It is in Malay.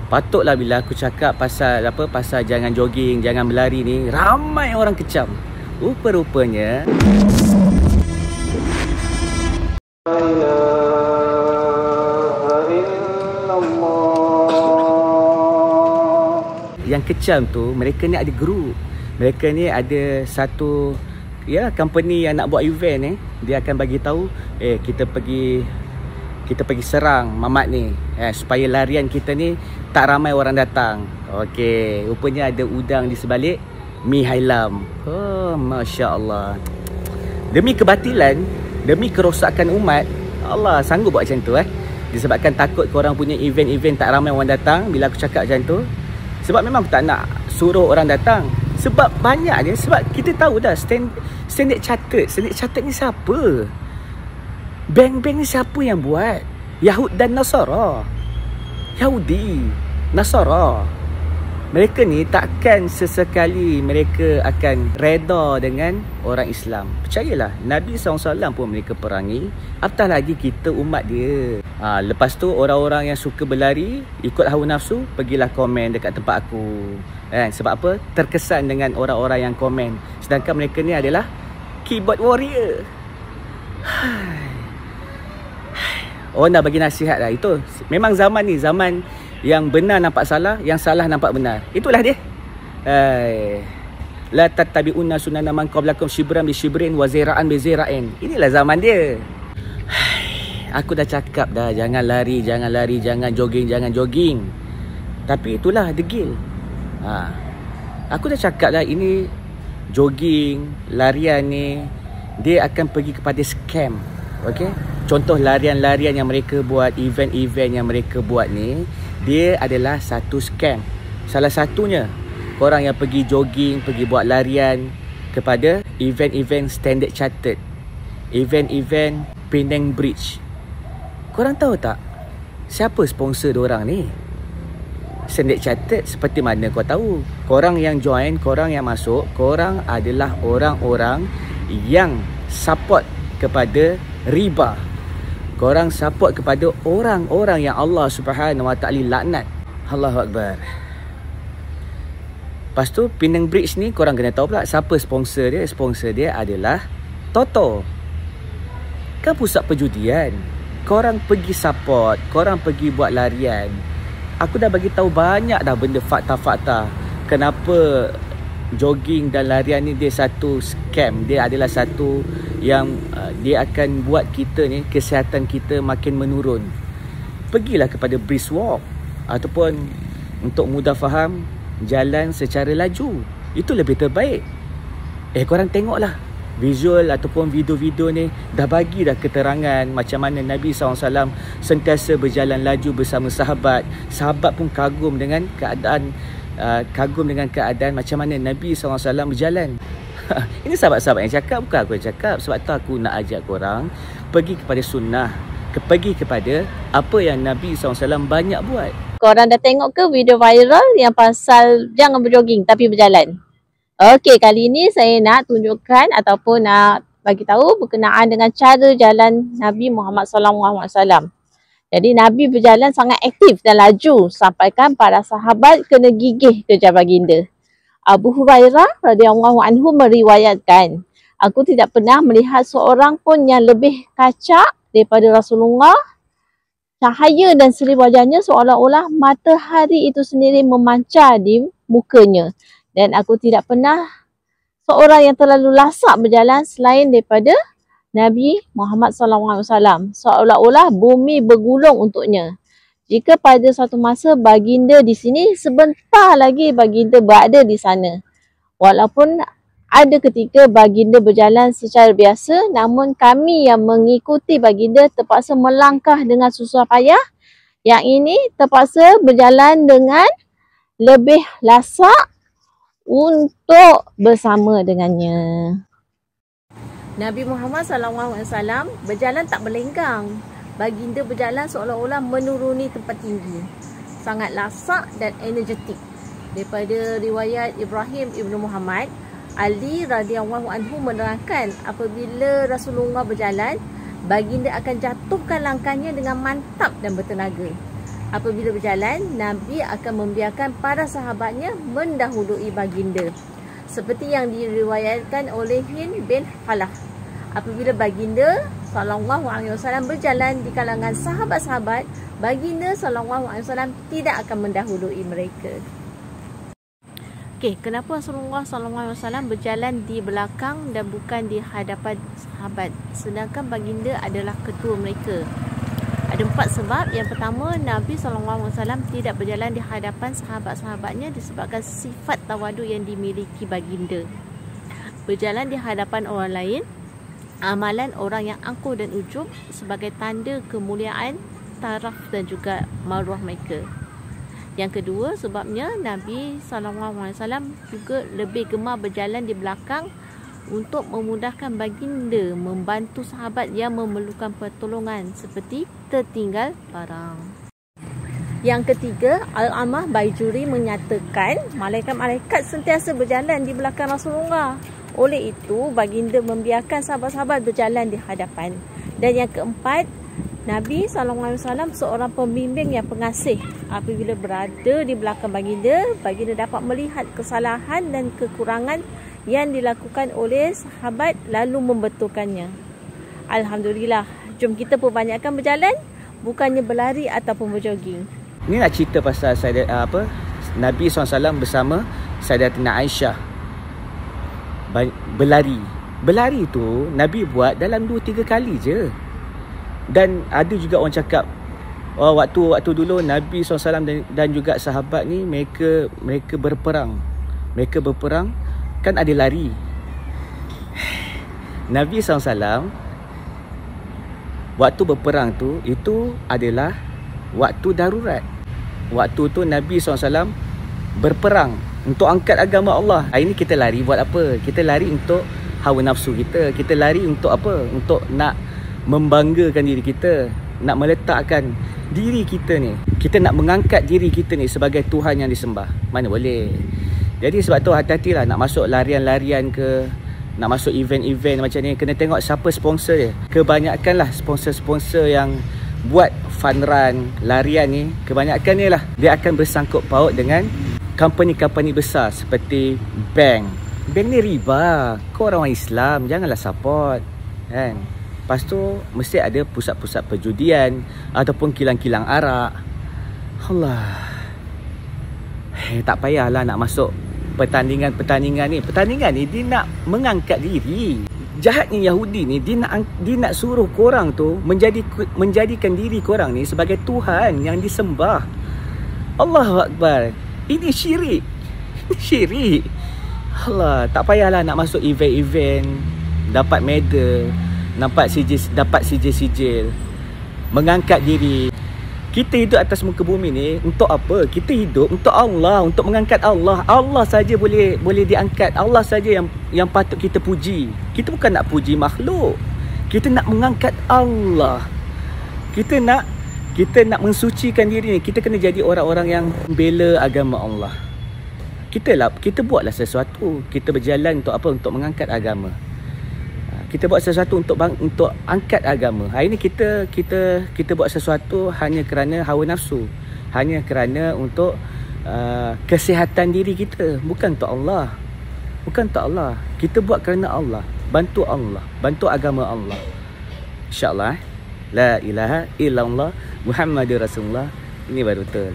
Patutlah bila aku cakap pasal pasal jangan jogging, jangan berlari ni, ramai orang kecam. Rupa-rupanya yang kecam tu, mereka ni ada group. Mereka ni ada satu company yang nak buat event ni. Dia akan bagi tahu, kita pergi serang Mamat ni, supaya larian kita ni tak ramai orang datang. Okey, rupanya ada udang di sebalik mi hailam. Oh, Masya Allah. Demi kebatilan, demi kerosakan umat, Allah sanggup buat macam tu. Disebabkan takut korang punya event-event tak ramai orang datang. Bila aku cakap macam tu, sebab memang aku tak nak suruh orang datang. Sebab banyak dia. Sebab kita tahu dah Standard Chartered. Standard Chartered ni siapa? Bank-bank ni siapa yang buat? Yahud dan Nasara. Yahudi, Nasara. Mereka ni takkan sesekali mereka akan reda dengan orang Islam. Percayalah, Nabi SAW pun mereka perangi. Apatah lagi kita umat dia. Lepas tu orang-orang yang suka berlari, ikut hawa nafsu, pergilah komen dekat tempat aku. Sebab apa? Terkesan dengan orang-orang yang komen. Sedangkan mereka ni adalah keyboard warrior. Orang dah bagi nasihat dah. Itu memang zaman ni, zaman yang benar nampak salah, yang salah nampak benar. Itulah dia. La tattabi'unna sunana man qablakum shibran bi shibrin wa zira'an bi zira'in. Inilah zaman dia. Aku dah cakap dah, jangan lari, jangan jogging. Tapi itulah degil. Aku dah cakap dah, ini jogging, larian ni, dia akan pergi kepada scam. Okey? Contoh larian-larian yang mereka buat, event-event yang mereka buat ni, dia adalah satu scam. Salah satunya, korang yang pergi jogging, pergi buat larian kepada event-event Standard Chartered, event-event Penang Bridge. Korang tahu tak siapa sponsor diorang ni? Standard Chartered. Seperti mana kau tahu? Korang yang join, korang yang masuk, korang adalah orang-orang yang support kepada riba. Korang support kepada orang-orang yang Allah Subhanahu Wa Ta'ala laknat. Allahu Akbar. Lepas tu Penang Bridge ni korang kena tahu pula siapa sponsor dia. Sponsor dia adalah Toto. Kan pusat perjudian. Korang pergi support, korang pergi buat larian. Aku dah bagi tahu banyak dah benda fakta-fakta. Kenapa jogging dan larian ni dia satu scam. Dia adalah satu yang dia akan buat kita ni, kesihatan kita makin menurun. Pergilah kepada brisk walk, ataupun untuk mudah faham, jalan secara laju. Itu lebih terbaik. Korang tengoklah visual ataupun video-video ni, dah bagi dah keterangan macam mana Nabi SAW sentiasa berjalan laju bersama sahabat. Sahabat pun kagum dengan keadaan macam mana Nabi SAW berjalan. Ini sahabat-sahabat yang cakap, bukan aku yang cakap. Sebab tu aku nak ajak korang pergi kepada sunnah, pergi kepada apa yang Nabi SAW banyak buat. Korang dah tengok ke video viral yang pasal jangan berjogging tapi berjalan? Okey, kali ini saya nak tunjukkan ataupun nak bagi tahu berkenaan dengan cara jalan Nabi Muhammad SAW. Jadi Nabi berjalan sangat aktif dan laju sampaikan para sahabat kena gigih kejar baginda. Abu Hurairah radhiyallahu anhu meriwayatkan, aku tidak pernah melihat seorang pun yang lebih kacak daripada Rasulullah. Cahaya dan seri wajahnya seolah-olah matahari itu sendiri memancar di mukanya. Dan aku tidak pernah seorang yang terlalu lasak berjalan selain daripada Nabi Muhammad SAW. Seolah-olah bumi bergulung untuknya. Jika pada suatu masa baginda di sini, sebentar lagi baginda berada di sana. Walaupun ada ketika baginda berjalan secara biasa, namun kami yang mengikuti baginda terpaksa melangkah dengan susah payah. Yang ini terpaksa berjalan dengan lebih lasak untuk bersama dengannya. Nabi Muhammad SAW berjalan tak berlenggang. Baginda berjalan seolah-olah menuruni tempat tinggi. Sangat lasak dan energetik. Daripada riwayat Ibrahim Ibnu Muhammad, Ali radhiyallahu anhu menerangkan apabila Rasulullah berjalan, baginda akan jatuhkan langkahnya dengan mantap dan bertenaga. Apabila berjalan, Nabi akan membiarkan para sahabatnya mendahului baginda. Seperti yang diriwayatkan oleh Hind bin Halah. Apabila baginda SAW berjalan di kalangan sahabat-sahabat, baginda SAW tidak akan mendahului mereka. Okey, kenapa Rasulullah SAW berjalan di belakang dan bukan di hadapan sahabat, sedangkan baginda adalah ketua mereka? Ada 4 sebab. Yang pertama, Nabi SAW tidak berjalan di hadapan sahabat-sahabatnya disebabkan sifat tawadu yang dimiliki baginda. Berjalan di hadapan orang lain, amalan orang yang angkuh dan ujub sebagai tanda kemuliaan, taraf dan juga maruah mereka. Yang kedua, sebabnya Nabi SAW juga lebih gemar berjalan di belakang untuk memudahkan baginda membantu sahabat yang memerlukan pertolongan seperti tertinggal barang. Yang ketiga, Al-Amah Baijuri menyatakan malaikat-malaikat sentiasa berjalan di belakang Rasulullah. Oleh itu, baginda membiarkan sahabat-sahabat berjalan di hadapan. Dan yang keempat, Nabi SAW seorang pembimbing yang pengasih. Apabila berada di belakang baginda, baginda dapat melihat kesalahan dan kekurangan yang dilakukan oleh sahabat lalu membetulkannya. Alhamdulillah, jom kita perbanyakkan berjalan, bukannya berlari ataupun berjoging. Ni nak cerita pasal Nabi SAW bersama Sayyidatina Aisyah berlari. Berlari tu Nabi buat dalam 2-3 kali je. Dan ada juga orang cakap, waktu dulu Nabi SAW dan juga sahabat ni mereka berperang. Mereka berperang kan ada lari. Nabi SAW waktu berperang tu, itu adalah waktu darurat. Waktu tu Nabi SAW berperang untuk angkat agama Allah. Hari ni kita lari buat apa? Kita lari untuk hawa nafsu kita. Kita lari untuk apa? Untuk nak membanggakan diri kita, nak meletakkan diri kita ni, kita nak mengangkat diri kita ni sebagai Tuhan yang disembah. Mana boleh. Jadi sebab tu hati-hatilah nak masuk larian-larian ke, nak masuk event-event macam ni, kena tengok siapa sponsor dia. Kebanyakanlah sponsor-sponsor yang buat fun run, larian ni, kebanyakan ni lah dia akan bersangkut paut dengan company-company besar seperti bank. Bank ni riba. Kau orang Islam, janganlah support, kan? Lepas tu mesti ada pusat-pusat perjudian ataupun kilang-kilang arak. Allah, tak payahlah nak masuk pertandingan ni. Pertandingan ni dia nak mengangkat diri. Jahatnya Yahudi ni, dia nak suruh korang tu menjadikan diri korang ni sebagai Tuhan yang disembah. Allahu Akbar. Ini syirik. Syirik. Allah, tak payahlah nak masuk event-event, dapat medal, dapat sijil-sijil, mengangkat diri. Kita hidup atas muka bumi ni untuk apa? Kita hidup untuk Allah, untuk mengangkat Allah. Allah saja boleh diangkat. Allah saja yang patut kita puji. Kita bukan nak puji makhluk. Kita nak mengangkat Allah. Kita nak mensucikan diri ni. Kita kena jadi orang-orang yang bela agama Allah. Kita buatlah sesuatu. Kita berjalan untuk apa? Untuk mengangkat agama. Kita buat sesuatu untuk angkat agama. Hari ni kita buat sesuatu hanya kerana hawa nafsu, hanya kerana untuk kesihatan diri kita, bukan untuk Allah. Bukan untuk Allah. Kita buat kerana Allah, bantu Allah, bantu agama Allah. InsyaAllah. La ilaha illallah Muhammadur Rasulullah. Ini baru betul.